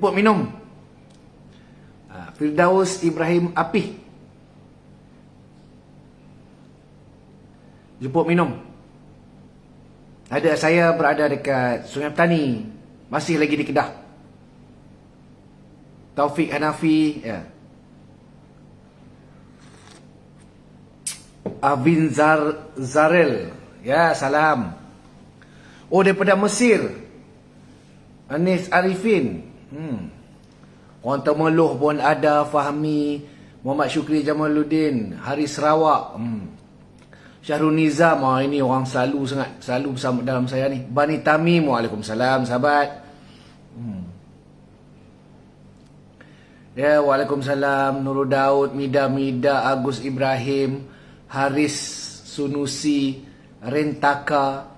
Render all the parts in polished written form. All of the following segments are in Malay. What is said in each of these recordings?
Jemput minum. Firdaus Ibrahim Apih. Jemput minum. Ada, saya berada dekat Sungai Petani. Masih lagi di Kedah. Taufik Hanafi, ya. Avin Zarel, ya, salam. Oh, daripada Mesir. Anis Arifin. Orang Temeloh pun ada, Fahmi, Muhammad Syukri Jamaluddin, Haris Sarawak. Syahrul Nizam, ini orang selalu bersama dalam saya ni. Bani Tamim, waalaikumsalam sahabat. Ya, waalaikumsalam. Nurul Daud, Mida, Agus Ibrahim, Haris Sunusi, Rentaka,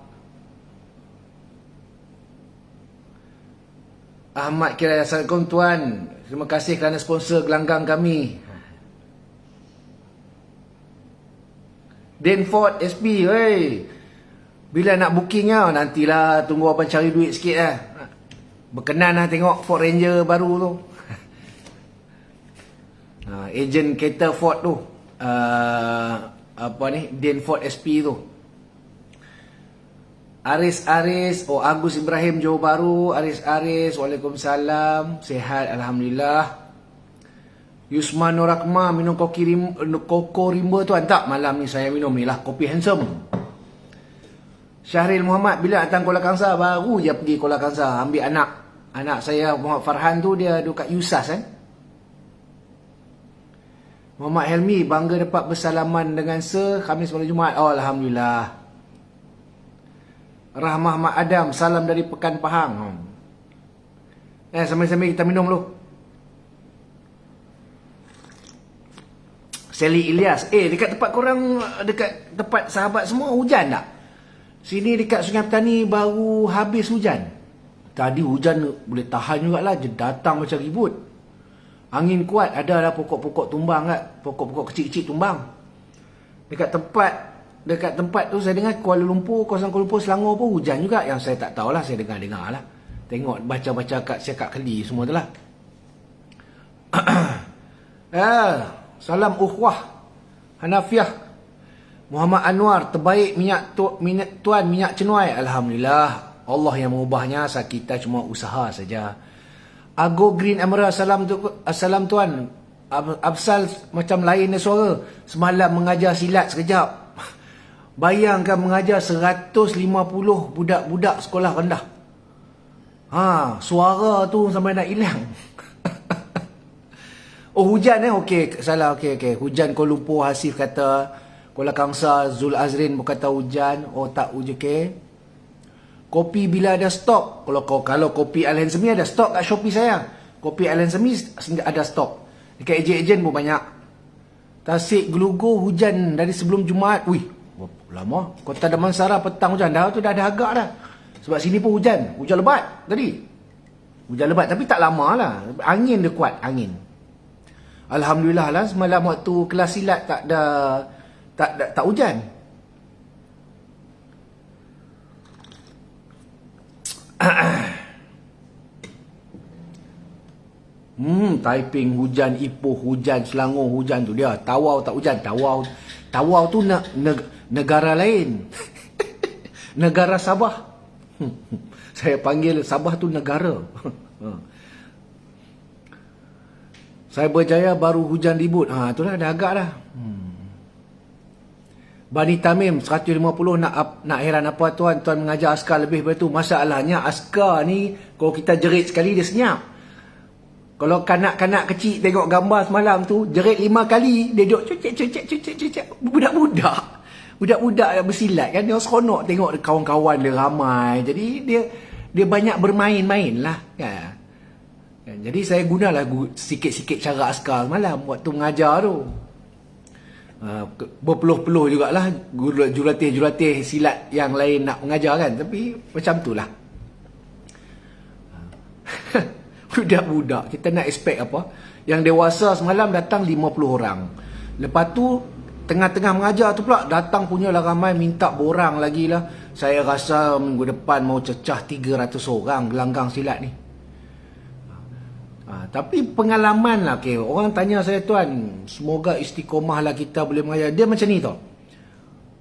Ahmad Kira. Assalamualaikum tuan. Terima kasih kerana sponsor gelanggang kami. Denford SP, wey. Bila nak booking lah? Nantilah, tunggu abang cari duit sikit lah. Berkenan lah tengok Ford Ranger baru tu. Ejen kereta Ford tu, apa ni, Denford SP tu. Aris, Agus Ibrahim Johor Bahru. Aris, waalaikumsalam. Sihat, alhamdulillah. Yusman Nurakma, minum koko rimba tu. Tak, malam ni saya minum ni lah, kopi handsome. Syahril Muhammad, bila datang Kuala Kangsar, baru je pergi Kuala Kangsar ambil anak saya Muhammad Farhan tu, dia dekat Yusas kan. Muhammad Helmi, bangga dapat bersalaman dengan Sir Khamis malam Jumaat. Oh, alhamdulillah. Rahmah Mak Adam, salam dari Pekan Pahang. Sambil-sambil kita minum dulu. Sally Ilyas, dekat tempat korang, dekat tempat sahabat semua hujan tak? Sini dekat Sungai Petani baru habis hujan. Tadi hujan boleh tahan jugalah, datang macam ribut. Angin kuat, ada lah pokok-pokok tumbang kat, pokok-pokok kecil-kecil tumbang. Dekat tempat tu saya dengar kawasan Kuala Lumpur, Selangor pun hujan juga. Yang saya tak tahulah, saya dengar lah. Tengok, baca-baca kat Siakak Keli semua tu lah. Salam Ukhwah Hanafiah. Muhammad Anwar, terbaik minyak cenuai. Alhamdulillah, Allah yang mengubahnya, kita cuma usaha saja. Ago Green Amra, assalam tuan. Absal macam lain suara. Semalam mengajar silat sekejap. Bayangkan mengajar 150 budak-budak sekolah rendah. Suara tu sampai nak hilang. Oh, hujan okey, salah, okey. Hujan Kuala Lumpur, Hasif kata. Kuala Kangsar, Zul Azrin berkata hujan. Oh, tak hujan, okey. Kopi bila ada stok. Kalau kopi Alhen Semi ada stok kat Shopee saya. Kopi Alhen Semi ada stok. Dekat ejen-ejen pun banyak. Tasik Gelugur hujan dari sebelum Jumaat. Wih, lama. Kota Damansara petang hujan. Dah tu dah ada agak dah. Sebab sini pun hujan. Hujan lebat tadi. Hujan lebat tapi tak lama lah. Angin dia kuat, angin. Alhamdulillah lah, semalam waktu kelas silat tak hujan. Taiping hujan, Ipoh hujan, Selangor hujan tu dia. Tawau tak hujan. Tawau tu negara lain. Negara Sabah. Saya panggil Sabah tu negara. Saya berjaya baru hujan ribut. Itulah dah agak dah. Bani Tamim 150 nak heran apa tuan mengajar askar lebih daripada tu. Masalahnya askar ni kalau kita jerit sekali dia senyap. Kalau kanak-kanak kecil tengok gambar semalam tu, jerit 5 kali dia duduk cucek. Budak-budak yang bersilat kan, dia seronok tengok kawan-kawan dia ramai. Jadi dia banyak bermain-main lah kan. Jadi saya gunalah sikit-sikit cara askar malam waktu mengajar tu. Berpeluh-peluh jugalah jurulatih silat yang lain nak mengajar kan. Tapi macam tu lah. Budak-budak, kita nak expect apa? Yang dewasa semalam datang 50 orang. Lepas tu tengah-tengah mengajar tu pula datang punya lah ramai minta borang lagi lah. Saya rasa minggu depan mau cecah 300 orang gelanggang silat ni. Tapi pengalaman lah, okay. Orang tanya saya, tuan, semoga istiqomah lah kita boleh mengajar. Dia macam ni tau.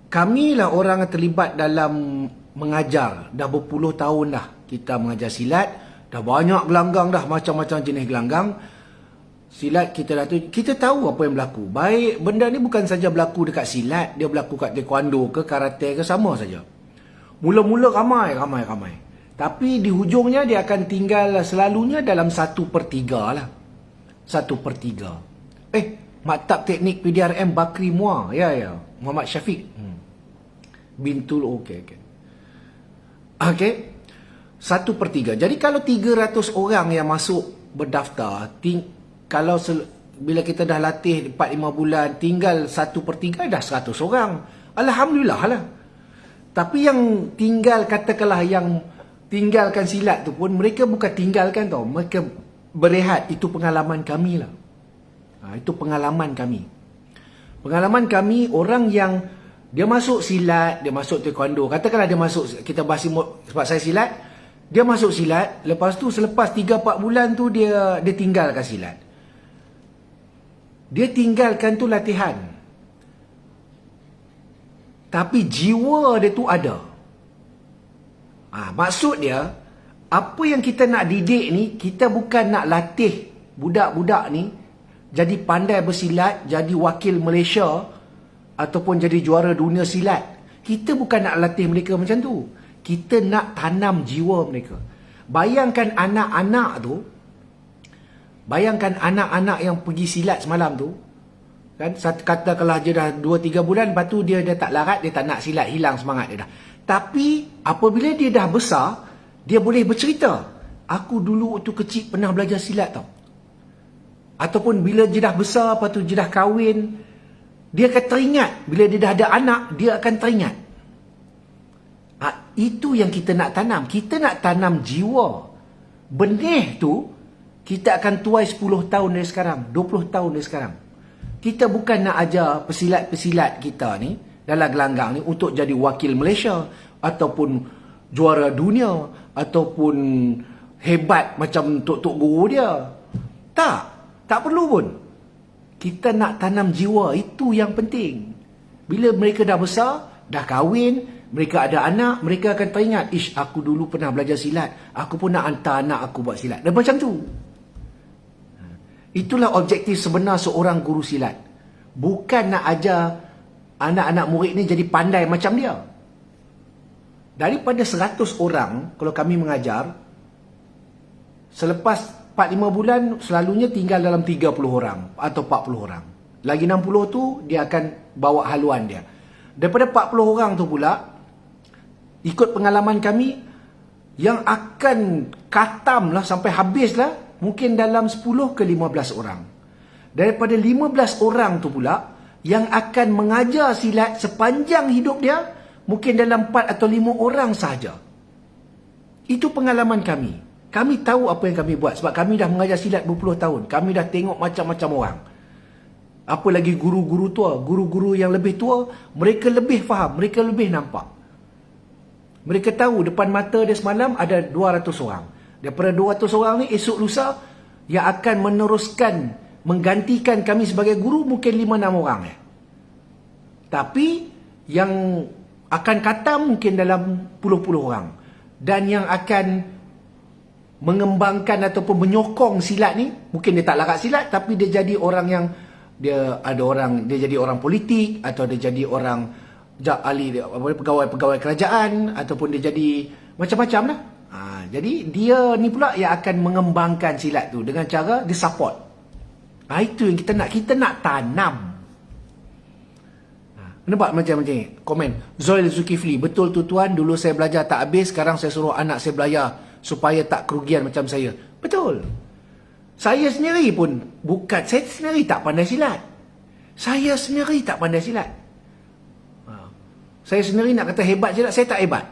Kami lah orang yang terlibat dalam mengajar. Dah berpuluh tahun dah kita mengajar silat. Dah banyak gelanggang dah, macam-macam jenis gelanggang. Silat kita dah tu, kita tahu apa yang berlaku. Baik, benda ni bukan saja berlaku dekat silat, dia berlaku kat taekwondo ke karate ke, sama saja. Mula-mula ramai. Tapi di hujungnya dia akan tinggal selalunya dalam 1/3 lah. 1/3. Maktab Teknik PDRM Bakri Muar. Ya. Muhammad Syafiq. Bintul, okey. 1/3. Jadi kalau 300 orang yang masuk berdaftar, kalau bila kita dah latih 4-5 bulan, tinggal 1/3 dah 100 orang. Alhamdulillah lah. Tapi yang tinggal, katakanlah yang tinggalkan silat tu pun, mereka bukan tinggalkan tau, mereka berehat. Itu pengalaman kami lah. Itu pengalaman kami. Pengalaman kami, orang yang dia masuk silat, dia masuk taekwondo, katakanlah dia masuk, kita bahas sebab saya silat, dia masuk silat, lepas tu selepas 3-4 bulan tu dia tinggalkan silat. Dia tinggalkan tu latihan. Tapi jiwa dia tu ada. Maksud dia, apa yang kita nak didik ni, kita bukan nak latih budak-budak ni jadi pandai bersilat, jadi wakil Malaysia ataupun jadi juara dunia silat. Kita bukan nak latih mereka macam tu. Kita nak tanam jiwa mereka. Bayangkan anak-anak yang pergi silat semalam tu, kan, katakanlah dia dah 2-3 bulan, lepas tu dia tak larat, dia tak nak silat, hilang semangat dia dah. Tapi apabila dia dah besar, dia boleh bercerita, aku dulu waktu kecil pernah belajar silat tau. Ataupun bila dia dah besar, lepas tu dia dah kahwin, dia akan teringat. Bila dia dah ada anak, dia akan teringat. Itu yang kita nak tanam. Kita nak tanam jiwa. Benih tu kita akan tuai 10 tahun dari sekarang, 20 tahun dari sekarang. Kita bukan nak ajar pesilat-pesilat kita ni dalam gelanggang ni untuk jadi wakil Malaysia ataupun juara dunia ataupun hebat macam tok guru dia. Tak perlu pun. Kita nak tanam jiwa, itu yang penting. Bila mereka dah besar, dah kahwin, mereka ada anak, mereka akan teringat, aku dulu pernah belajar silat, aku pun nak hantar anak aku buat silat. Dan macam tu. Itulah objektif sebenar seorang guru silat. Bukan nak ajar anak-anak murid ni jadi pandai macam dia. Daripada 100 orang, kalau kami mengajar, selepas 4-5 bulan, selalunya tinggal dalam 30 orang atau 40 orang. Lagi 60 tu, dia akan bawa haluan dia. Daripada 40 orang tu pula, ikut pengalaman kami, yang akan khatam lah sampai habis lah, mungkin dalam 10 ke 15 orang. Daripada 15 orang tu pula, yang akan mengajar silat sepanjang hidup dia, mungkin dalam 4 atau 5 orang sahaja. Itu pengalaman kami. Kami tahu apa yang kami buat. Sebab kami dah mengajar silat berpuluh tahun. Kami dah tengok macam-macam orang. Apa lagi guru-guru tua. Guru-guru yang lebih tua, mereka lebih faham. Mereka lebih nampak. Mereka tahu depan mata dia semalam ada 200 orang. Daripada 200 orang ni, esok lusa, yang akan meneruskan, menggantikan kami sebagai guru, mungkin 5-6 orang. Tapi, yang akan khatam mungkin dalam puluh-puluh orang. Dan yang akan mengembangkan ataupun menyokong silat ni, mungkin dia tak larat silat, tapi dia jadi orang yang dia jadi orang politik, atau dia jadi orang ahli pegawai kerajaan, ataupun dia jadi macam-macam lah. Jadi dia ni pula yang akan mengembangkan silat tu dengan cara dia support. Itu yang kita nak tanam. Nampak macam ni? Komen Zoil Zulkifli, betul tu tuan, dulu saya belajar tak habis, sekarang saya suruh anak saya belajar supaya tak kerugian macam saya. Betul. Saya sendiri pun saya sendiri tak pandai silat. Saya sendiri tak pandai silat. Saya sendiri nak kata hebat silat, saya tak hebat.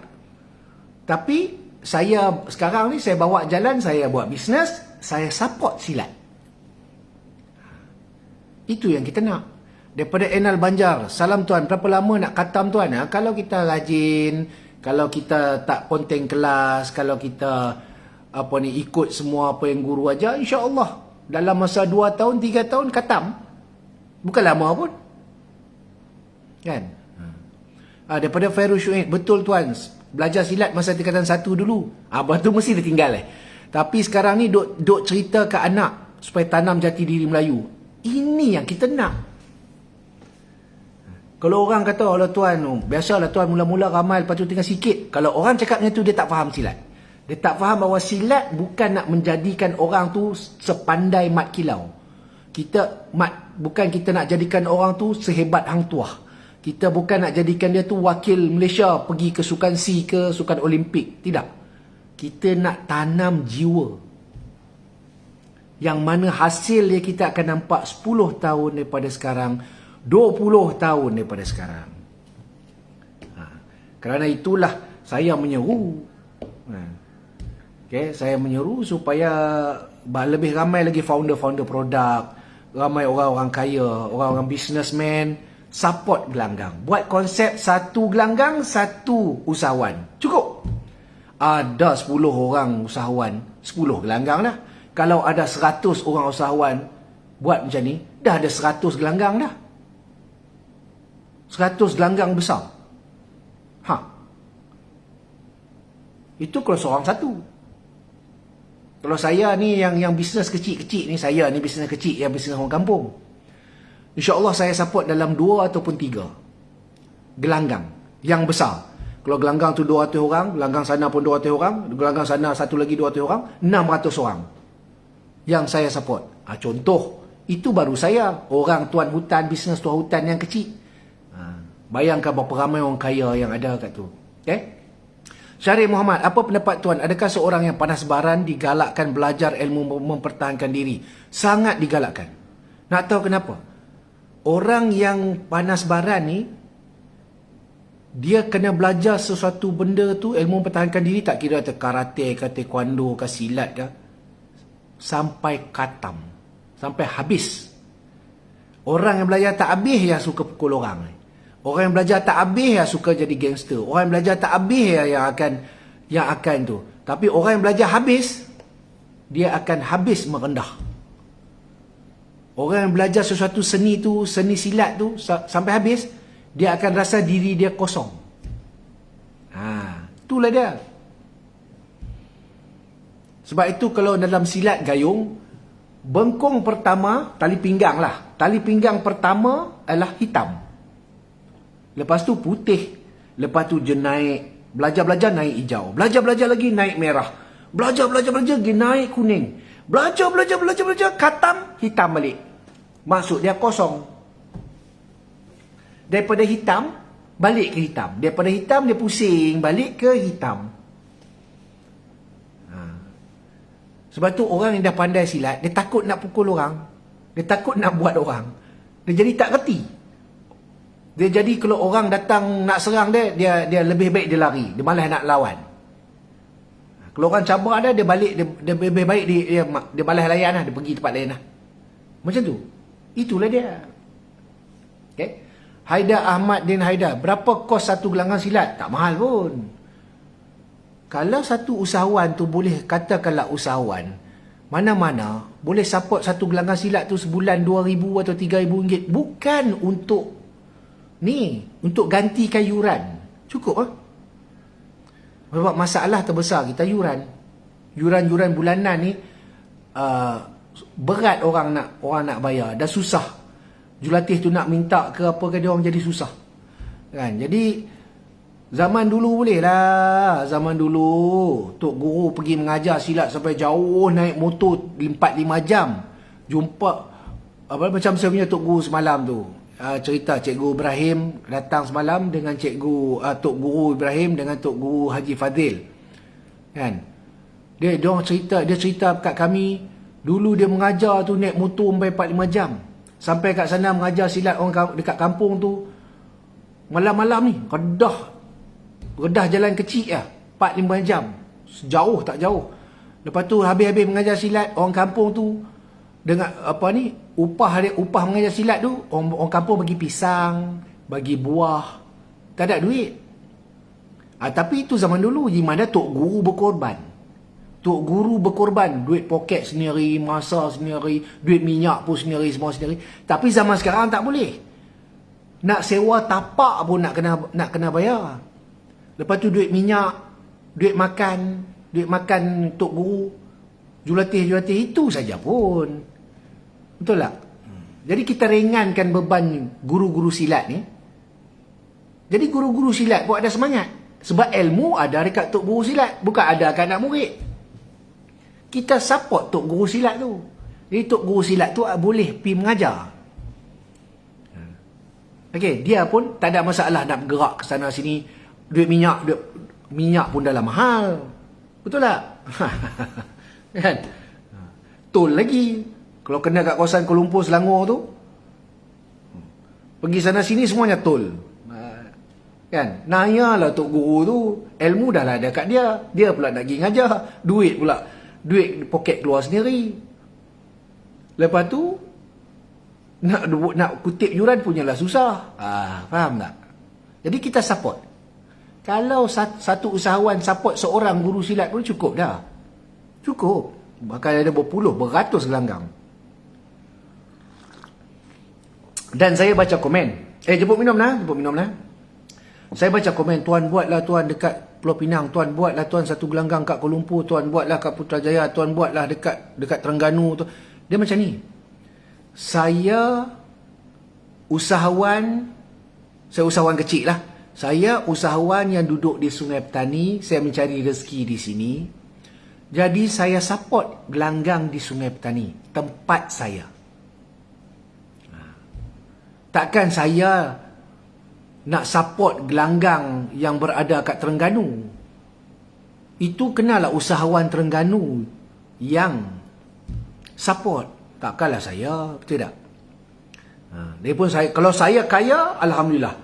Tapi saya sekarang ni saya bawa jalan, saya buat bisnes, saya support silat. Itu yang kita nak. Daripada Enal Banjar, salam tuan, berapa lama nak khatam tuan? Kalau kita rajin, kalau kita tak ponteng kelas, kalau kita ikut semua apa yang guru ajar, insya-Allah dalam masa 2 tahun, 3 tahun khatam. Bukan lama pun. Kan? Daripada Fairuz Syuib, betul tuan, belajar silat masa tingkatan 1 dulu. Abah tu mesti dia tinggal Tapi sekarang ni duk cerita ke anak supaya tanam jati diri Melayu. Ini yang kita nak. Kalau orang kata, Allah tuan, biasalah tuan mula-mula ramai, lepas tu tinggal sikit. Kalau orang cakap macam tu, dia tak faham silat. Dia tak faham bahawa silat bukan nak menjadikan orang tu sepandai mat kilau. Bukan kita nak jadikan orang tu sehebat Hang Tuah. Kita bukan nak jadikan dia tu wakil Malaysia pergi ke sukan SEA ke sukan Olimpik. Tidak. Kita nak tanam jiwa. Yang mana hasil dia kita akan nampak 10 tahun daripada sekarang, 20 tahun daripada sekarang. Kerana itulah saya menyeru. Saya menyeru supaya lebih ramai lagi founder-founder produk, ramai orang-orang kaya, orang-orang businessman, support gelanggang. Buat konsep 1 gelanggang, 1 usahawan. Cukup. Ada 10 orang usahawan, 10 gelanggang lah. Kalau ada 100 orang usahawan buat macam ni, dah ada 100 gelanggang dah. 100 gelanggang besar. Itu kalau seorang satu. Kalau saya ni yang bisnes kecil-kecil ni, saya ni bisnes kecil, yang bisnes orang kampung. InsyaAllah saya support dalam 2 ataupun 3 gelanggang yang besar. Kalau gelanggang tu 200 orang, gelanggang sana pun 200 orang, gelanggang sana satu lagi 200 orang, 600 orang yang saya support. Contoh, itu baru saya, orang tuan hutan, bisnes tuan hutan yang kecil. Bayangkan berapa ramai orang kaya yang ada kat tu. Okay? Syarif Muhammad, apa pendapat tuan? Adakah seorang yang panas baran digalakkan belajar ilmu mempertahankan diri? Sangat digalakkan. Nak tahu kenapa? Orang yang panas baran ni, dia kena belajar sesuatu benda tu, ilmu mempertahankan diri, tak kira karate ke taekwondo ke silat ke, sampai khatam, sampai habis. Orang yang belajar tak habis yang suka pukul orang ni. Orang yang belajar tak habis yang suka jadi gangster. Orang yang belajar tak habis yang akan tu. Tapi orang yang belajar habis, dia akan habis merendah. Orang yang belajar sesuatu seni tu, seni silat tu sampai habis, dia akan rasa diri dia kosong. Itulah dia. Sebab itu kalau dalam silat gayung, bengkong pertama, tali pinggang lah. Tali pinggang pertama adalah hitam. Lepas tu putih. Lepas tu je naik. Belajar-belajar naik hijau. Belajar-belajar lagi naik merah. Belajar-belajar lagi naik kuning. Belajar-belajar khatam, hitam balik. Maksud dia kosong. Daripada hitam, balik ke hitam. Daripada hitam, dia pusing. Balik ke hitam. Sebab tu orang yang dah pandai silat, dia takut nak pukul orang. Dia takut nak buat orang. Dia jadi tak reti. Dia jadi kalau orang datang nak serang dia lebih baik dia lari. Dia malas nak lawan. Kalau orang cabar dia balik, dia lebih baik dia malas layan lah. Dia pergi tempat lain lah. Macam tu. Itulah dia. Okay. Haidar Ahmad Din Haidar. Berapa kos satu gelanggang silat? Tak mahal pun. Kalau satu usahawan tu boleh, katakanlah usahawan, mana-mana boleh support satu gelanggang silat tu sebulan 2,000 atau 3,000 ringgit. Bukan untuk untuk gantikan yuran. Cukup lah. Sebab masalah terbesar kita yuran. Yuran-yuran bulanan ni berat orang nak bayar. Dah susah. Jurulatih tu nak minta ke apa ke, dia orang jadi susah. Kan? Jadi zaman dulu boleh lah. Zaman dulu Tok Guru pergi mengajar silat sampai jauh, naik motor 4-5 jam. Jumpa macam saya punya Tok Guru semalam tu. Cerita Cikgu Ibrahim datang semalam dengan Tok Guru Ibrahim dengan Tok Guru Haji Fadil. Kan? Dia cerita kat kami, dulu dia mengajar tu naik motor sampai 4-5 jam. Sampai kat sana mengajar silat orang dekat kampung tu. Malam-malam ni Kedah jalan kecil lah, 4-5 jam. Jauh tak jauh. Lepas tu habis-habis mengajar silat, orang kampung tu dengan upah mengajar silat tu, orang kampung bagi pisang, bagi buah. Tak ada duit. Tapi itu zaman dulu, di mana Tok Guru berkorban. Tok Guru berkorban, duit poket sendiri, masa sendiri, duit minyak pun sendiri, semua sendiri. Tapi zaman sekarang tak boleh. Nak sewa tapak pun nak kena bayar. Lepas tu duit minyak, duit makan Tok Guru, julatih itu saja pun. Betul tak? Jadi kita ringankan beban guru-guru silat ni. Jadi guru-guru silat pun ada semangat. Sebab ilmu ada dekat Tok Guru silat, bukan ada kat anak murid. Kita support Tok Guru silat tu. Jadi Tok Guru silat tu boleh pergi mengajar. Okey, dia pun tak ada masalah nak bergerak ke sana sini. Duit minyak pun dah lah mahal. Betul tak? Kan? Tol lagi. Kalau kena kat kawasan Kuala Lumpur, Selangor tu, pergi sana sini semuanya tol. Kan? Nayalah Tok Guru tu, ilmu dah lah ada kat dia. Dia pula nak pergi ngajar. Duit poket keluar sendiri. Lepas tu nak kutip yuran punyalah susah. Faham tak? Jadi kita support. Kalau satu usahawan support seorang guru silat pun cukup dah. Cukup. Bahkan ada berpuluh, beratus gelanggang. Dan saya baca komen. Jemput minum lah. Saya baca komen, tuan buatlah tuan dekat Pulau Pinang, tuan buatlah tuan satu gelanggang kat Kuala Lumpur, tuan buatlah kat Putrajaya, tuan buatlah dekat Terengganu tu. Dia macam ni. Saya usahawan kecil lah. Saya usahawan yang duduk di Sungai Petani, saya mencari rezeki di sini. Jadi saya support gelanggang di Sungai Petani, tempat saya. Takkan saya nak support gelanggang yang berada kat Terengganu. Itu kenalah usahawan Terengganu yang support. Takkanlah saya, betul tak? Dia pun kalau saya kaya, alhamdulillah.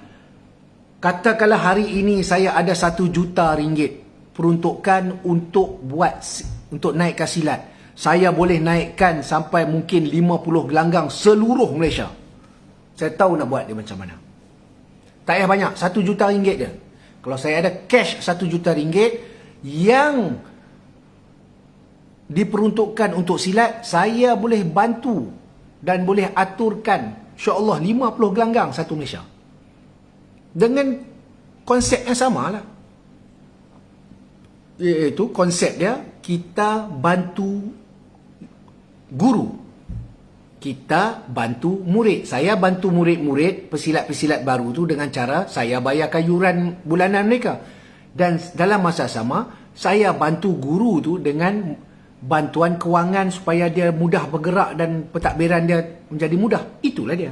Katakanlah hari ini saya ada 1 juta ringgit peruntukan untuk naikkan silat. Saya boleh naikkan sampai mungkin 50 gelanggang seluruh Malaysia. Saya tahu nak buat dia macam mana. Tak payah banyak, 1 juta ringgit je. Kalau saya ada cash 1 juta ringgit yang diperuntukkan untuk silat, saya boleh bantu dan boleh aturkan insya-Allah 50 gelanggang satu Malaysia. Dengan konsep yang sama lah. Iaitu konsep dia, kita bantu guru, kita bantu murid. Saya bantu murid-murid pesilat-pesilat baru tu dengan cara saya bayarkan yuran bulanan mereka. Dan dalam masa sama, saya bantu guru tu dengan bantuan kewangan supaya dia mudah bergerak dan pentadbiran dia menjadi mudah. Itulah dia.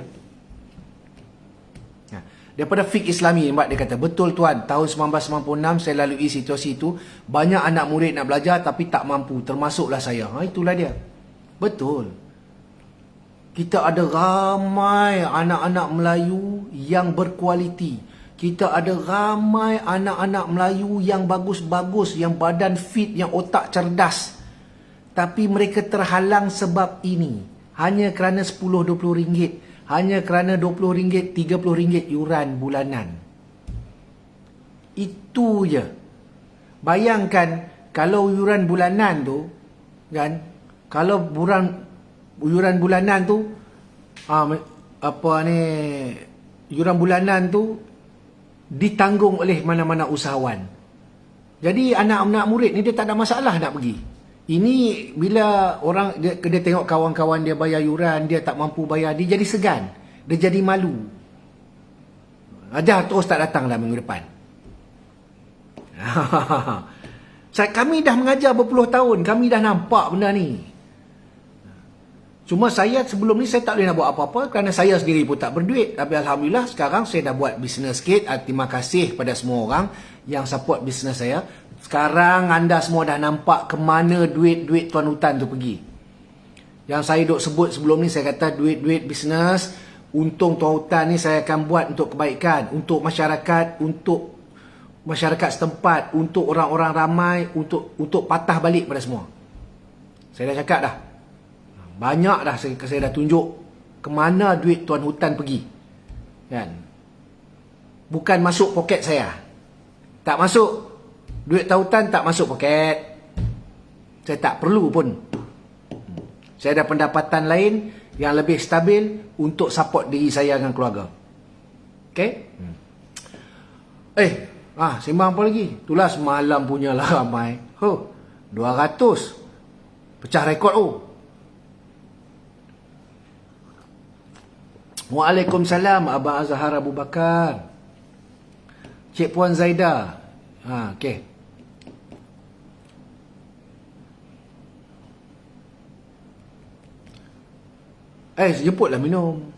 Daripada fiqh Islami, dia kata, betul tuan, tahun 1996 saya lalui situasi itu, banyak anak murid nak belajar tapi tak mampu, termasuklah saya. Itulah dia. Betul. Kita ada ramai anak-anak Melayu yang berkualiti. Kita ada ramai anak-anak Melayu yang bagus-bagus, yang badan fit, yang otak cerdas. Tapi mereka terhalang sebab ini. Hanya kerana 10-20 ringgit. Hanya kerana 20 ringgit, 30 ringgit yuran bulanan. Itu je. Bayangkan kalau yuran bulanan tu, kan, kalau yuran bulanan tu, yuran bulanan tu ditanggung oleh mana-mana usahawan. Jadi anak-anak murid ni dia tak ada masalah nak pergi. Ini bila orang dia tengok kawan-kawan dia bayar yuran, dia tak mampu bayar, dia jadi segan. Dia jadi malu. Dah terus tak datang lah minggu depan. Kami dah mengajar berpuluh tahun, kami dah nampak benda ni. Cuma saya sebelum ni saya tak boleh nak buat apa-apa kerana saya sendiri pun tak berduit. Tapi alhamdulillah sekarang saya dah buat bisnes sikit. Terima kasih pada semua orang yang support bisnes saya. Sekarang anda semua dah nampak ke mana duit-duit tuan hutan tu pergi. Yang saya duk sebut sebelum ni, saya kata duit-duit bisnes, untung tuan hutan ni saya akan buat untuk kebaikan, untuk masyarakat setempat, untuk orang-orang ramai, untuk patah balik pada semua. Saya dah cakap dah. Banyak dah saya dah tunjuk ke mana duit tuan hutan pergi. Kan? Bukan masuk poket saya. Tak masuk. Duit tautan tak masuk poket. Saya tak perlu pun. Saya ada pendapatan lain yang lebih stabil untuk support diri saya dan keluarga. Okay? Sembang apa lagi? Itulah semalam punya lah ramai. 200. Pecah rekod tu. Waalaikumsalam Abang Azhar Abu Bakar. Cik Puan Zaida. Okey. Jemputlah minum.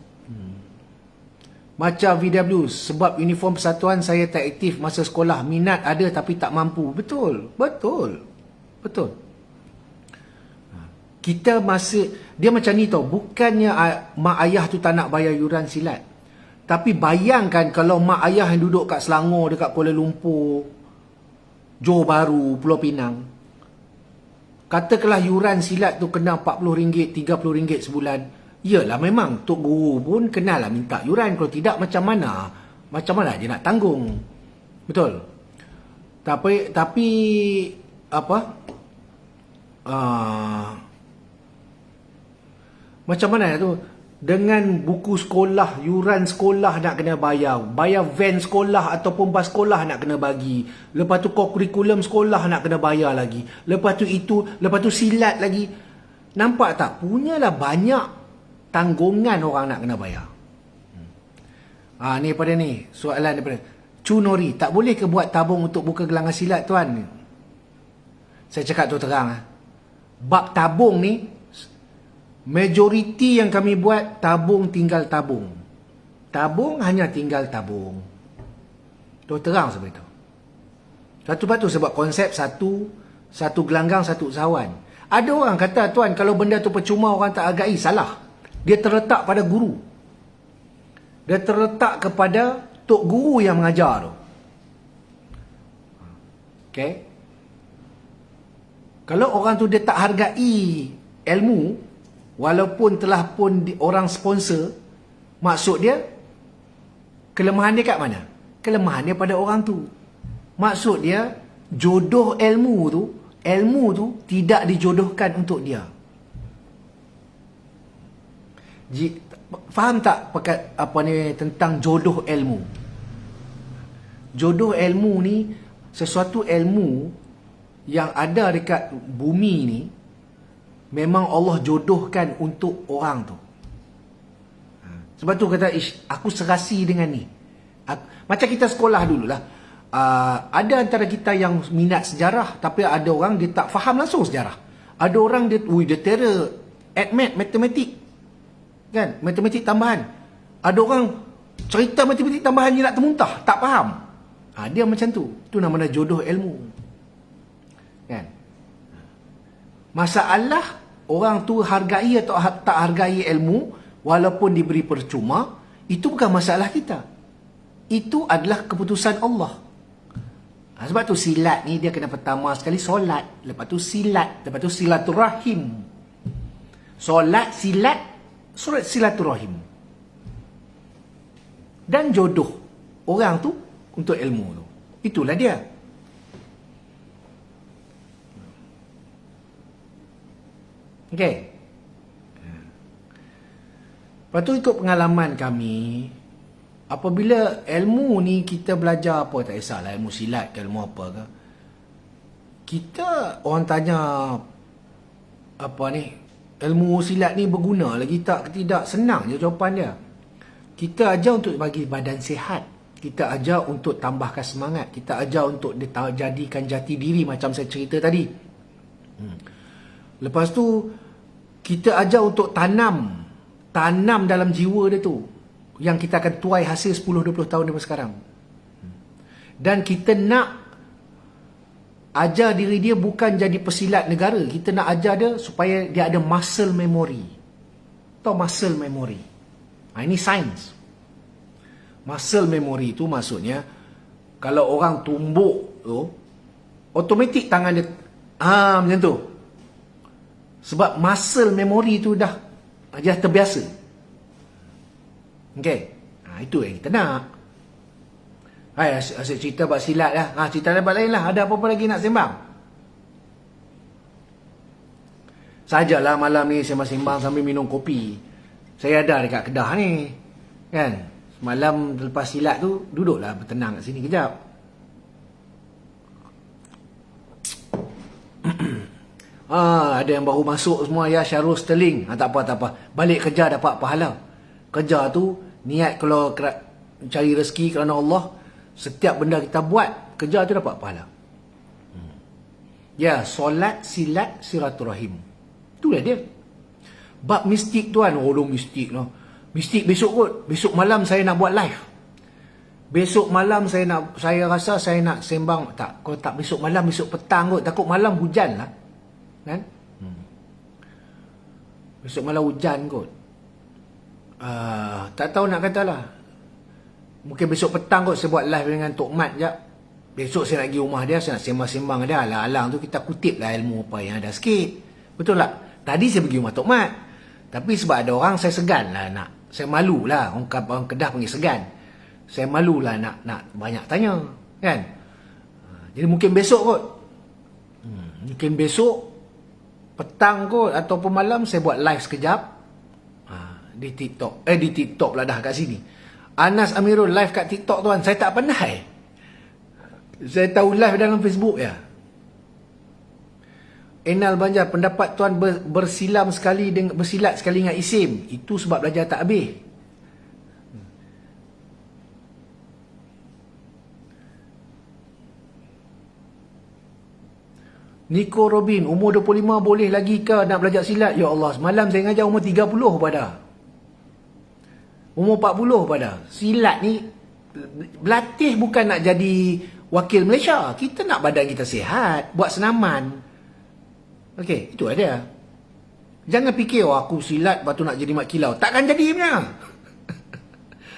Macam VW, sebab uniform persatuan saya tak aktif masa sekolah. Minat ada tapi tak mampu. Betul. Kita dia macam ni tau. Bukannya mak ayah tu tak nak bayar yuran silat. Tapi bayangkan kalau mak ayah yang duduk kat Selangor, dekat Kuala Lumpur, Johor Bahru, Pulau Pinang. Katakanlah yuran silat tu kena RM40, RM30 sebulan. Yalah memang Tok Guru pun kenalah minta yuran. Kalau tidak macam mana? Macam mana dia nak tanggung? Betul? Tapi apa? Macam mana tu? Dengan buku sekolah, yuran sekolah nak kena bayar. Bayar van sekolah ataupun bas sekolah nak kena bagi. Lepas tu kurikulum sekolah nak kena bayar lagi. Lepas tu silat lagi. Nampak tak? Punyalah banyak tanggungan orang nak kena bayar. Ni pada ni. Soalan daripada Cunori. Tak boleh ke buat tabung untuk buka gelangan silat tuan? Saya cakap tu terang. Bab tabung ni, majoriti yang kami buat, tabung tinggal tabung. Tabung hanya tinggal tabung. Tu terang seperti itu. Satu sebab konsep satu gelanggang, satu usahawan. Ada orang kata, tuan, kalau benda tu percuma orang tak hargai. Salah. Dia terletak pada guru. Dia terletak kepada tok guru yang mengajar tu. Okay? Kalau orang tu dia tak hargai ilmu, walaupun telah pun orang sponsor, maksud dia, kelemahan dia kat mana? Kelemahan dia pada orang tu. Maksud dia, jodoh ilmu tu tidak dijodohkan untuk dia. Faham tak tentang jodoh ilmu? Jodoh ilmu ni sesuatu ilmu yang ada dekat bumi ni, memang Allah jodohkan untuk orang tu. Sebab tu kata, aku serasi dengan ni. Macam kita sekolah dululah. Ada antara kita yang minat sejarah, tapi ada orang dia tak faham langsung sejarah. Ada orang dia terror matematik. Kan? Matematik tambahan. Ada orang cerita matematik tambahan dia nak termuntah. Tak faham. Dia macam tu. Tu namanya jodoh ilmu. Kan? Masalah orang tu hargai atau tak hargai ilmu, walaupun diberi percuma, itu bukan masalah kita. Itu adalah keputusan Allah. Sebab tu silat ni dia kena pertama sekali solat. Lepas tu silat. Lepas tu silaturahim. Solat, surat silaturahim. Dan jodoh orang tu untuk ilmu tu. Itulah dia. Okey. Lepas tu ikut pengalaman kami, apabila ilmu ni kita belajar apa, tak kisahlah ilmu silat ke ilmu apa ke, kita orang tanya ilmu silat ni berguna lagi tak ke tidak, senang je jawapan dia. Kita ajar untuk bagi badan sihat, kita ajar untuk tambahkan semangat, kita ajar untuk jadikan jati diri macam saya cerita tadi. Lepas tu kita ajar untuk tanam dalam jiwa dia tu, yang kita akan tuai hasil 10-20 tahun daripada sekarang. Dan kita nak ajar diri dia bukan jadi pesilat negara. Kita nak ajar dia supaya dia ada muscle memory. Tahu muscle memory? Ini sains. Muscle memory tu maksudnya, kalau orang tumbuk tu, automatik tangan dia macam tu. Sebab muscle memory tu dah terbiasa. Okey. Itu yang kita nak. Asyik cerita bab silat lah. Cerita bab lain lah. Ada apa-apa lagi nak sembang? Sajalah malam ni sembang-sembang sambil minum kopi. Saya ada dekat Kedah ni. Kan? Malam lepas silat tu, duduklah bertenang kat sini kejap. Ada yang baru masuk semua ya, Syarul Sterling. Tak apa. Balik kerja dapat pahala. Kerja tu niat kalau cari rezeki kerana Allah, setiap benda kita buat, kerja tu dapat pahala. Ya, solat, silat, silaturahim. Itulah dia. Bab mistik tuan, mistik lah. Mistik besok kot. Besok malam saya nak buat live. Besok malam saya rasa saya nak sembang. Tak, kalau tak besok malam, besok petang kot. Takut malam hujan lah. Kan? Besok malam hujan kot. Tak tahu nak kata lah. Mungkin besok petang kot saya buat live dengan Tok Mat jap. Besok saya nak pergi rumah dia, saya nak sembang-sembang dia. Alang-alang tu kita kutip lah ilmu apa yang ada sikit. Betul tak? Tadi saya pergi rumah Tok Mat. Tapi sebab ada orang, saya segan lah nak. Saya malu lah. Orang Kedah panggil segan. Saya malu lah nak banyak tanya. Kan? Jadi mungkin besok kot. Mungkin besok petang kot ataupun malam saya buat live sekejap. Di TikTok. Di TikTok pula dah kat sini. Anas Amirul live kat TikTok tuan. Saya tak pandai. Saya tahu live dalam Facebook ya. Enal Banjar, pendapat tuan bersilat sekali dengan isim. Itu sebab belajar tak habis. Nico Robin, umur 25 boleh lagi ke nak belajar silat? Ya Allah, semalam saya ngajar umur 30 pada. Umur 40 pada. Silat ni berlatih bukan nak jadi wakil Malaysia. Kita nak badan kita sihat, buat senaman. Okey, itu ada. Jangan fikir aku silat lepas tu nak jadi mat kilau. Takkan jadi punya.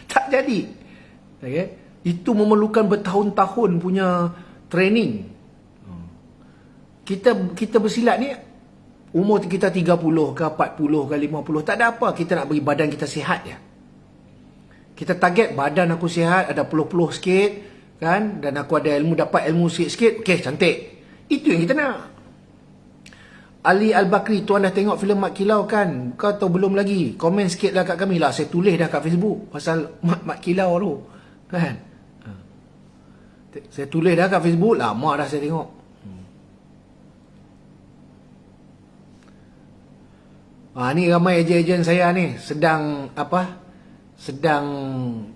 Tak jadi. Okey. Itu memerlukan bertahun-tahun punya training. Kita bersilat ni umur kita 30 ke 40 ke 50, tak ada apa, kita nak bagi badan kita sihat je. Kita target badan aku sihat, ada peluh-peluh sikit kan, dan aku ada ilmu, dapat ilmu sikit-sikit, okey, cantik. Itu yang kita nak. Ali Al-Bakri, tuan dah tengok filem Mat Kilau kan? Kau tahu belum lagi? Komen sikit lah kat kami lah. Saya tulis dah kat Facebook pasal Mat Kilau tu. Kan? Saya tulis dah kat Facebook. Lama dah saya tengok. Ni ramai ejen-ejen saya ni. Sedang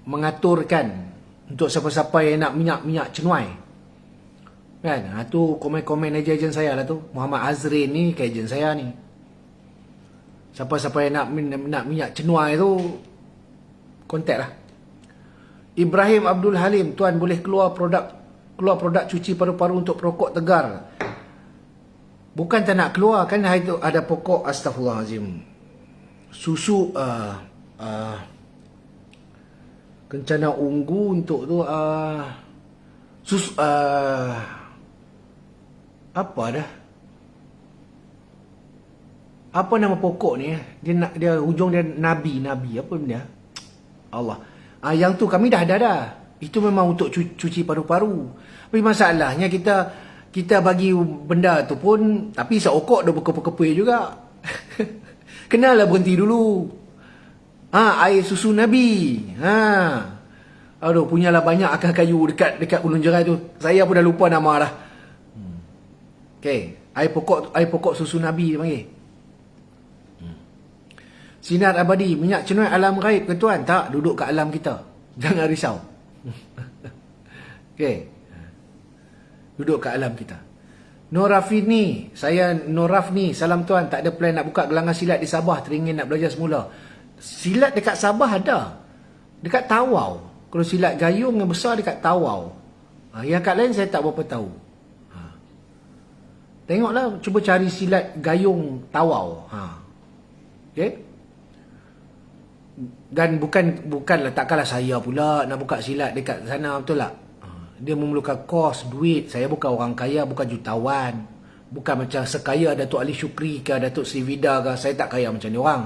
mengaturkan untuk siapa-siapa yang nak minyak cenuai. Kan? Tu komen-komen ejen saya lah tu. Muhammad Azrin ni ke ejen saya ni. Siapa-siapa yang nak minyak cenuai tu, kontak lah. Ibrahim Abdul Halim, tuan boleh keluar produk cuci paru-paru untuk perokok tegar. Bukan tak nak keluar, kan itu ada pokok, astagfirullahalazim. Susu kencana ungu untuk tu susu apa dah? Apa nama pokok ni? Dia hujung dia nabi apa benda? Allah. Yang tu kami dah ada. Itu memang untuk cuci paru-paru. Tapi masalahnya kita bagi benda tu pun, tapi seokok dah berkepul-kepul juga. Kenalah berhenti dulu. Air susu Nabi. Aduh, punyalah banyak akar kayu dekat Gunung Jerai tu. Saya pun dah lupa nama dah. Okey, air pokok susu Nabi dia panggil. Sinar Abadi, minyak cenuai alam gaib ke tuan? Tak, duduk kat alam kita. Jangan risau. Okey. Duduk kat alam kita. Norafini, saya Norafni, salam tuan, tak ada plan nak buka gelanggang silat di Sabah, teringin nak belajar semula. Silat dekat Sabah ada. Dekat Tawau. Kalau silat gayung yang besar dekat Tawau. Yang kat lain saya tak berapa tahu. Tengoklah, cuba cari silat gayung Tawau. Okey. Dan bukanlah, takkanlah saya pula nak buka silat dekat sana, betul tak? Dia memerlukan kos, duit. Saya bukan orang kaya, bukan jutawan. Bukan macam sekaya Datuk Ali Syukri ke Datuk Sri Vida ke. Saya tak kaya macam ni orang.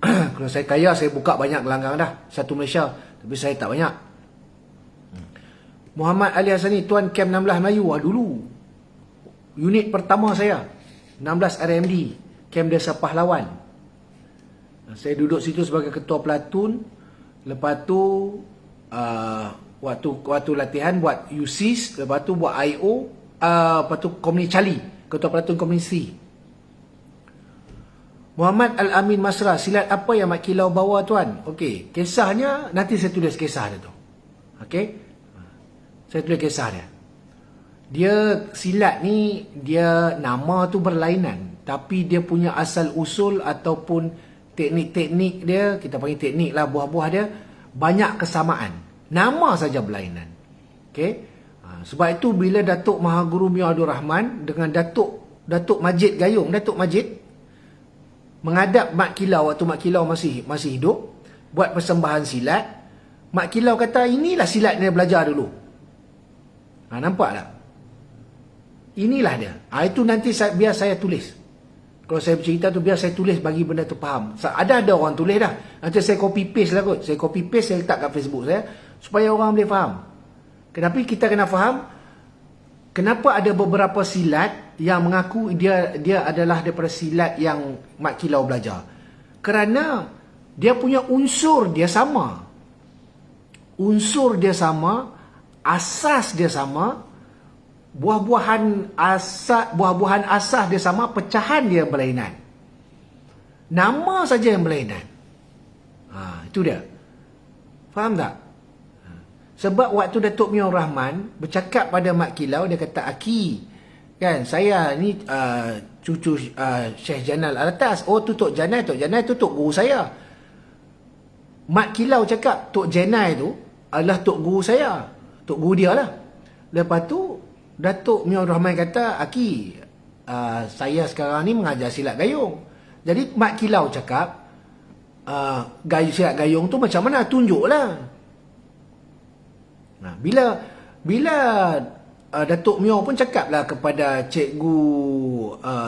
Kalau saya kaya, saya buka banyak gelanggang dah. Satu Malaysia. Tapi saya tak banyak. Muhammad Ali Hasani, tuan Camp 16 Melayu. Dulu. Unit pertama saya. 16 RMD. Kem Desa Pahlawan. Saya duduk situ sebagai ketua pelatun. Lepas tu waktu latihan buat USIS, lepas tu buat IO, lepas tu Komuniti Cali, ketua pelatun komuniti. Muhammad Al-Amin Masra, silat apa yang Mat Kilau bawa tuan? Okey, kisahnya nanti saya tulis kisah dia tu. Okey? Saya tulis kisah dia. Dia silat ni, dia nama tu berlainan, tapi dia punya asal usul ataupun teknik-teknik dia, kita panggil teknik lah, buah-buah dia banyak kesamaan. Nama saja berlainan. Okey? Sebab itu bila Datuk Mahaguru Mia Abdul Rahman dengan Datuk Majid Gayung, Datuk Majid menghadap Mat Kilau waktu Mat Kilau masih hidup, buat persembahan silat. Mat Kilau kata, inilah silat dia belajar dulu. Nampak tak? Inilah dia. Itu nanti biar saya tulis. Kalau saya bercerita tu biar saya tulis bagi benda tu faham. Ada orang tulis dah. Nanti saya copy paste lah kot. Saya copy paste, saya letak kat Facebook saya supaya orang boleh faham. Kenapa kita kena faham? Kenapa ada beberapa silat yang mengaku dia adalah daripada silat yang Mat Kilau belajar? Kerana dia punya unsur dia sama. Unsur dia sama, asas dia sama, buah-buahan asas dia sama, pecahan dia berlainan. Nama saja yang berlainan. Itu dia. Faham tak? Sebab waktu Datuk Mia Rahman bercakap pada Mat Kilau, dia kata, Aki, kan, saya ni cucu Syekh Janal Alatas. Oh, tu Tok Janai. Tok Janai tu Tok Guru saya. Mat Kilau cakap Tok Janai tu adalah Tok Guru saya. Tok Guru dia lah. Lepas tu Datuk Mia Rahman kata, Aki, saya sekarang ni mengajar silat gayung. Jadi Mat Kilau cakap, silat gayung tu macam mana? Tunjuklah. Bila Datuk Mia pun cakaplah kepada Cikgu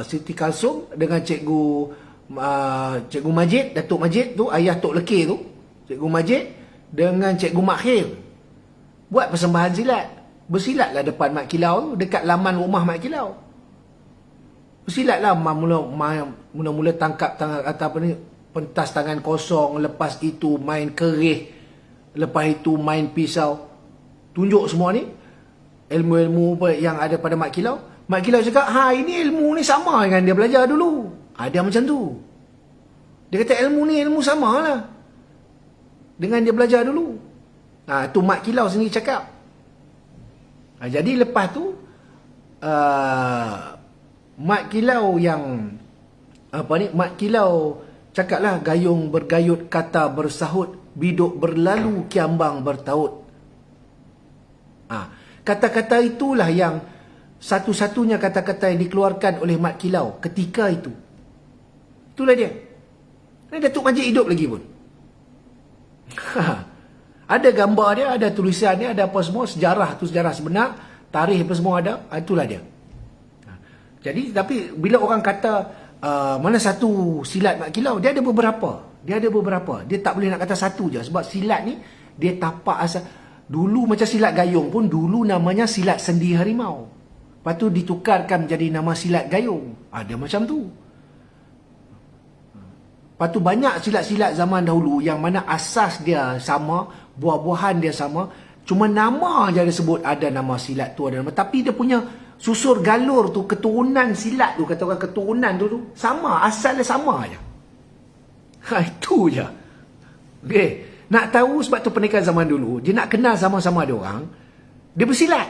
Siti Kalsum dengan Cikgu Majid, Datuk Majid tu, ayah Tok Lekir tu, Cikgu Majid dengan Cikgu Makhir buat persembahan silat. Bersilatlah depan Mat Kilau tu, dekat laman rumah Mat Kilau. Bersilatlah mula-mula tangkap pentas tangan kosong, lepas itu main kerih, lepas itu main pisau. Tunjuk semua ni ilmu-ilmu yang ada pada Mat Kilau. Mat Kilau cakap, ini ilmu ni sama dengan dia belajar dulu. Dia macam tu. Dia kata ilmu ni ilmu sama lah dengan dia belajar dulu. Tu Mat Kilau sendiri cakap. Jadi lepas tu Mat Kilau yang Mat Kilau cakaplah, gayung bergayut kata bersahut, biduk berlalu kiambang bertaut. Kata-kata itulah yang satu-satunya kata-kata yang dikeluarkan oleh Mat Kilau ketika itu. Itulah dia. Datuk Majid hidup lagi pun. Ada gambar dia, ada tulisan dia, ada apa semua, sejarah tu sejarah sebenar, tarikh apa semua ada. Itulah dia. Jadi tapi bila orang kata mana satu silat Mat Kilau, dia ada beberapa. Dia tak boleh nak kata satu je, sebab silat ni dia tapak asal. Dulu macam silat gayung pun dulu namanya silat sendi harimau. Lepas tu ditukarkan menjadi nama silat gayung. Dia macam tu. Lepas tu banyak silat-silat zaman dahulu yang mana asas dia sama, buah-buahan dia sama, cuma nama je dia sebut ada nama silat tu, ada nama. Tapi dia punya susur galur tu, keturunan silat tu, kata orang keturunan tu sama, asal dia sama je. Itu je. Okey. Nak tahu sebab tu pendekar zaman dulu, dia nak kenal sama-sama dia orang, dia bersilat.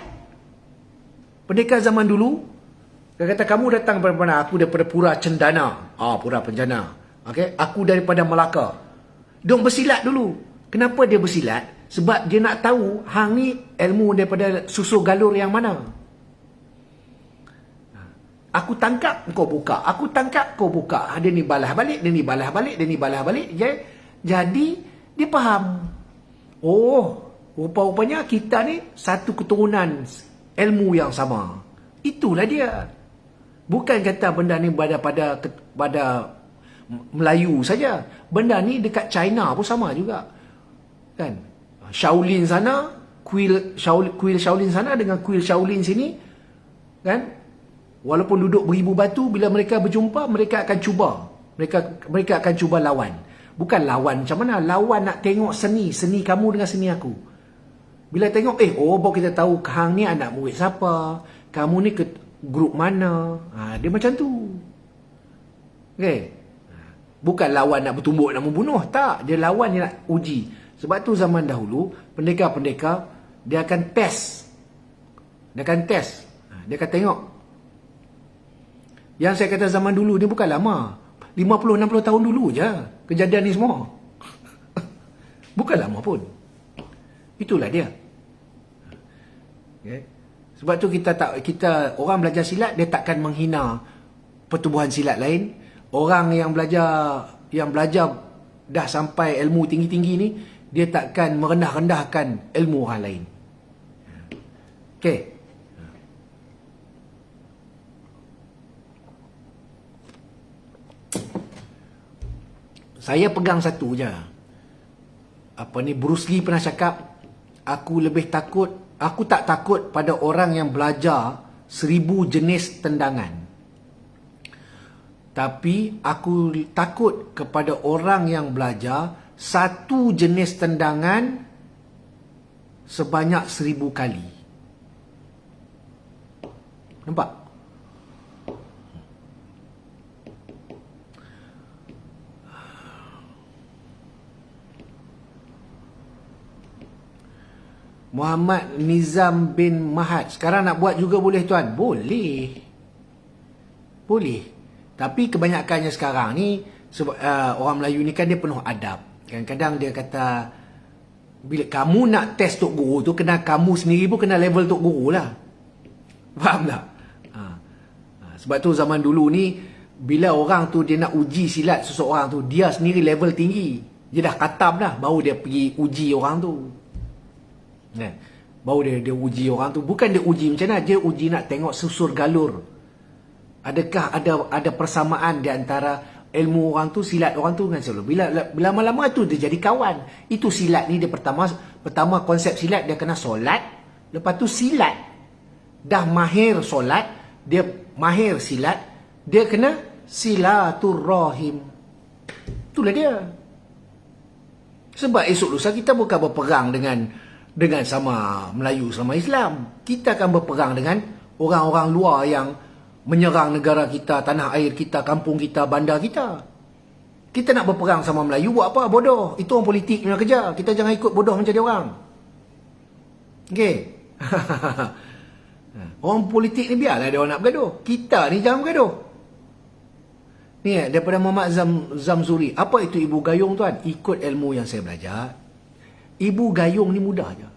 Pendekar zaman dulu, dia kata, kamu datang daripada mana? Aku daripada Pura Cendana. Pura Penjana. Okay? Aku daripada Melaka. Dia bersilat dulu. Kenapa dia bersilat? Sebab dia nak tahu hang ni ilmu daripada susur galur yang mana. Aku tangkap, kau buka. Aku tangkap, kau buka. Dia ni balas balik, dia ni balas balik, dia ni balas balik. Jadi dia faham. Rupa-rupanya kita ni satu keturunan ilmu yang sama. Itulah dia. Bukan kata benda ni pada Melayu saja. Benda ni dekat China pun sama juga. Kan? Shaolin sana, kuil Shaolin sana dengan kuil Shaolin sini. Kan? Walaupun duduk beribu batu, bila mereka berjumpa, mereka akan cuba. Mereka akan cuba lawan. Bukan lawan macam mana? Lawan nak tengok seni kamu dengan seni aku. Bila tengok, baru kita tahu hang ni anak murid siapa, kamu ni ke grup mana. Dia macam tu. Okay. Bukan lawan nak bertumbuk, nak membunuh. Tak. Dia lawan, dia nak uji. Sebab tu zaman dahulu, pendekar-pendekar, dia akan test. Dia akan tengok. Yang saya kata zaman dulu ni bukan lama. 50-60 tahun dulu je kejadian ni semua. Bukan lama pun. Itulah dia. Okay. Sebab tu kita orang belajar silat, dia takkan menghina pertubuhan silat lain. Orang yang belajar dah sampai ilmu tinggi-tinggi ni, dia takkan merendah-rendahkan ilmu orang lain. Okey. Saya pegang satu je. Bruce Lee pernah cakap, aku tak takut pada orang yang belajar 1000 jenis tendangan. Tapi aku takut kepada orang yang belajar satu jenis tendangan sebanyak 1000 kali. Nampak? Muhammad Nizam bin Mahad. Sekarang nak buat juga boleh tuan? Boleh. Tapi kebanyakannya sekarang ni, orang Melayu ni kan dia penuh adab. Kadang-kadang dia kata, bila kamu nak test Tok Guru tu, kena kamu sendiri pun kena level Tok Guru lah. Faham tak? Sebab tu zaman dulu ni, bila orang tu dia nak uji silat seseorang tu, dia sendiri level tinggi. Dia dah katam dah, baru dia pergi uji orang tu. Baru dia uji orang tu. Bukan dia uji macam mana, dia uji nak tengok susur galur. Adakah ada persamaan di antara ilmu orang tu, silat orang tu dengan selalu. Bila lama-lama tu dia jadi kawan. Itu silat ni dia pertama konsep silat dia kena solat, lepas tu silat. Dah mahir solat, dia mahir silat, dia kena silaturrahim. Itulah dia. Sebab esok lusa kita bukan berperang dengan sama Melayu sama Islam. Kita akan berperang dengan orang-orang luar yang menyerang negara kita, tanah air kita, kampung kita, bandar kita. Kita nak berperang sama Melayu, buat apa? Bodoh. Itu orang politik punya kerja. Kita jangan ikut bodoh macam dia orang. Okey. Orang politik ni biarlah dia orang nak bergaduh. Kita ni jangan bergaduh. Ni daripada Muhammad Zamzuri. Apa itu ibu gayung tuan? Ikut ilmu yang saya belajar. Ibu gayung ni mudah je.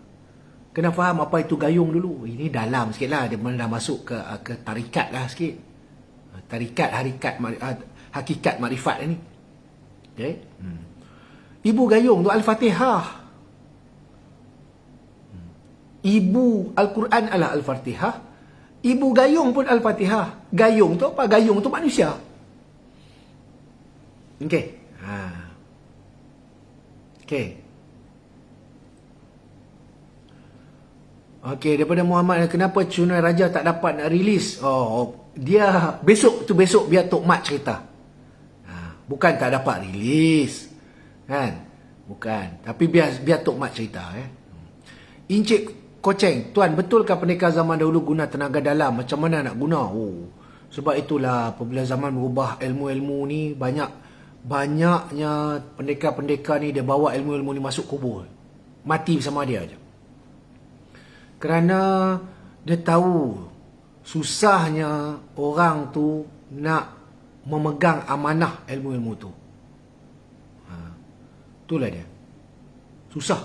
Kena faham apa itu gayung dulu. Ini dalam sikit lah. Dia dah masuk ke tarikat lah sikit. Tarikat, hakikat makrifat ni. Okay. Ibu gayung tu Al-Fatihah. Ibu Al-Quran adalah Al-Fatihah. Ibu gayung pun Al-Fatihah. Gayung tu apa? Gayung tu manusia. Okay. Okay. Okey, daripada Muhammad, kenapa Cunai Raja tak dapat nak rilis? Dia besok biar Tok Mat cerita. Bukan tak dapat rilis. Kan? Bukan. Tapi biar Tok Mat cerita. Encik Koceng, tuan, betulkah pendekar zaman dahulu guna tenaga dalam? Macam mana nak guna? Sebab itulah apabila zaman berubah, ilmu-ilmu ni banyaknya pendekar-pendekar ni dia bawa ilmu-ilmu ni masuk kubur. Mati bersama dia je. Kerana dia tahu susahnya orang tu nak memegang amanah ilmu-ilmu tu. Itulah dia. Susah.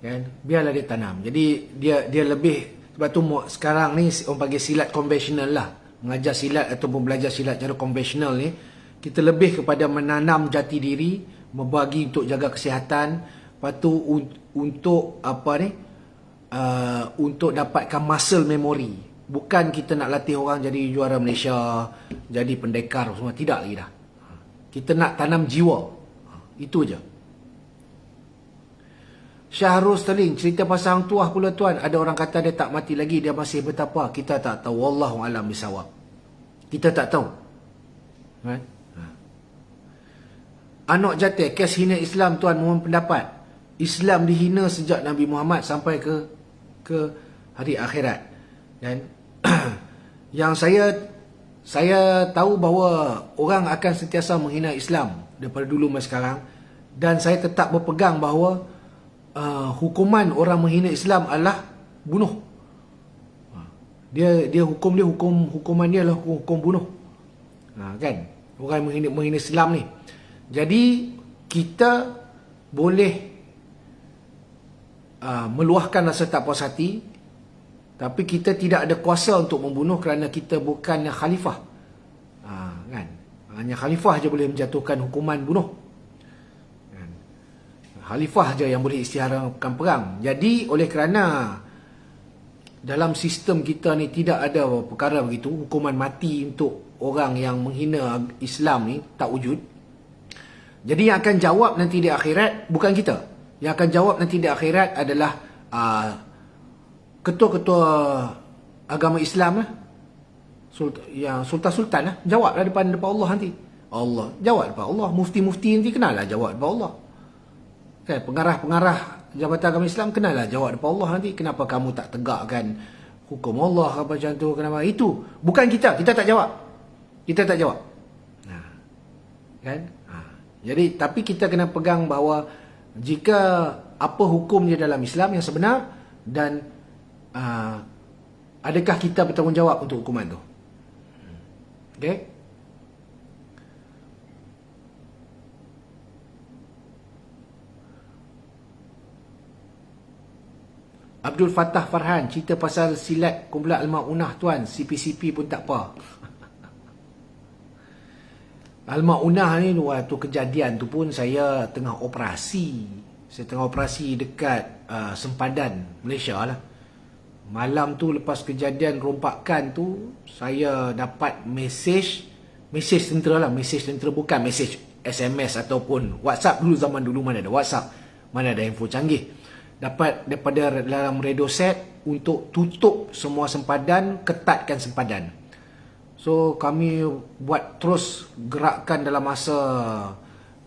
Kan? Biarlah dia tanam. Jadi dia lebih, sebab tu sekarang ni orang panggil silat konvensional lah. Mengajar silat ataupun belajar silat cara konvensional ni, kita lebih kepada menanam jati diri, membagi untuk jaga kesihatan. Lepas tu untuk untuk dapatkan muscle memory. Bukan kita nak latih orang jadi juara Malaysia, jadi pendekar semua. Tidak lagi dah. Kita nak tanam jiwa. Itu je. Syahrul Sterling, cerita pasal hang tuah pula tuan. Ada orang kata dia tak mati lagi, dia masih bertapa. Kita tak tahu. Wallahu alam bisawab. Kita tak tahu. Right? Anak Jatih, kes hina Islam tuan, mohon pendapat. Islam dihina sejak Nabi Muhammad sampai ke hari akhirat. Dan yang saya tahu bahawa orang akan sentiasa menghina Islam daripada dulu sampai sekarang, dan saya tetap berpegang bahawa hukuman orang menghina Islam adalah bunuh. Hukuman dia adalah hukum bunuh. Kan? Orang menghina Islam ni. Jadi kita boleh meluahkan rasa tak puas hati, tapi kita tidak ada kuasa untuk membunuh kerana kita bukannya khalifah. Kan? Hanya khalifah je boleh menjatuhkan hukuman bunuh. Kan? Khalifah je yang boleh isytiharkan perang. Jadi oleh kerana dalam sistem kita ni tidak ada perkara begitu, hukuman mati untuk orang yang menghina Islam ni tak wujud. Jadi yang akan jawab nanti di akhirat bukan kita. Yang akan jawab nanti di akhirat adalah ketua-ketua agama Islam lah. Yang sultan-sultan lah. Jawablah depan Allah nanti. Allah jawab depan Allah. Mufti-mufti nanti kenalah jawab depan Allah. Kan, pengarah-pengarah Jabatan Agama Islam kenalah jawab depan Allah nanti. Kenapa kamu tak tegakkan hukum Allah apa macam tu? Kenapa? Itu bukan kita. Kita tak jawab. Kita tak jawab. Kan? Jadi tapi kita kena pegang bahawa jika apa hukum dia dalam Islam yang sebenar, dan adakah kita bertanggungjawab untuk hukuman tu. Okay? Abdul Fattah Farhan, cerita pasal silat kumpulan Al-Ma'unah tuan, CP-CP pun tak apa. Al-Ma'unah ni waktu kejadian tu pun saya tengah operasi. Saya tengah operasi dekat Sempadan, Malaysia lah. Malam tu lepas kejadian rompakan tu, saya dapat mesej tentera lah. Mesej tentera, bukan mesej SMS ataupun WhatsApp. Dulu zaman dulu mana ada WhatsApp, mana ada handphone canggih. Dapat daripada dalam radio set untuk tutup semua sempadan, ketatkan sempadan. So kami buat terus gerakan dalam masa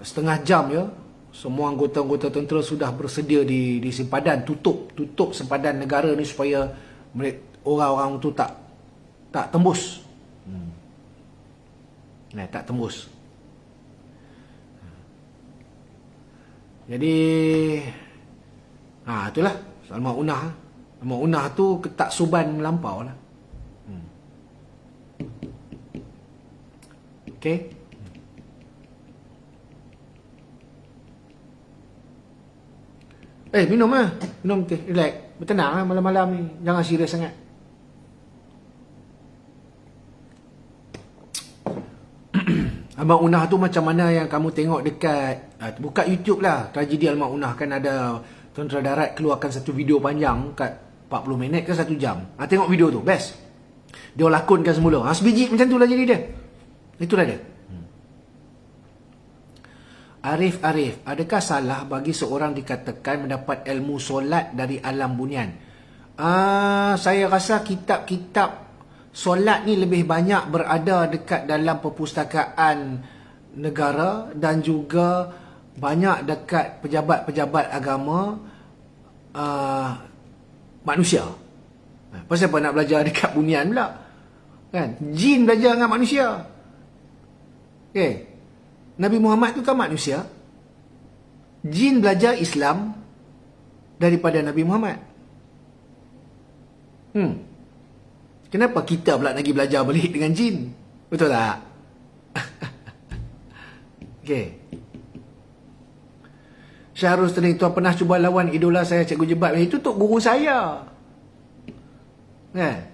setengah jam ya. Semua anggota-anggota tentera sudah bersedia di sempadan, tutup sempadan negara ni supaya orang-orang tu tak tembus. Tak tembus. Jadi itulah Al-Ma'unah tu ketak suban melampau lah. Okay. Minum lah. Minum teh, relax. Bertenang lah malam-malam ni. Jangan serius sangat. Al-Ma'unah tu macam mana yang kamu tengok dekat buka YouTube lah. Tragedi Al-Ma'unah kan ada tentera darat keluarkan satu video panjang kat 40 minit ke 1 jam. Tengok video tu, best. Dia lakonkan semula. Sebiji macam tu lah jadi dia. Itulah dia. Arif, adakah salah bagi seorang dikatakan mendapat ilmu solat dari alam bunian? Saya rasa kitab-kitab solat ni lebih banyak berada dekat dalam perpustakaan negara dan juga banyak dekat pejabat-pejabat agama manusia. Pasal apa nak belajar dekat bunian pula? Kan? Jin belajar dengan manusia. Okay. Nabi Muhammad tu kan manusia. Jin belajar Islam daripada Nabi Muhammad. Kenapa kita pula lagi belajar balik dengan jin? Betul tak? Okay. Syahrul Sterling, tuan pernah cuba lawan idola saya Cikgu Jebat. Itu tok guru saya. Kan?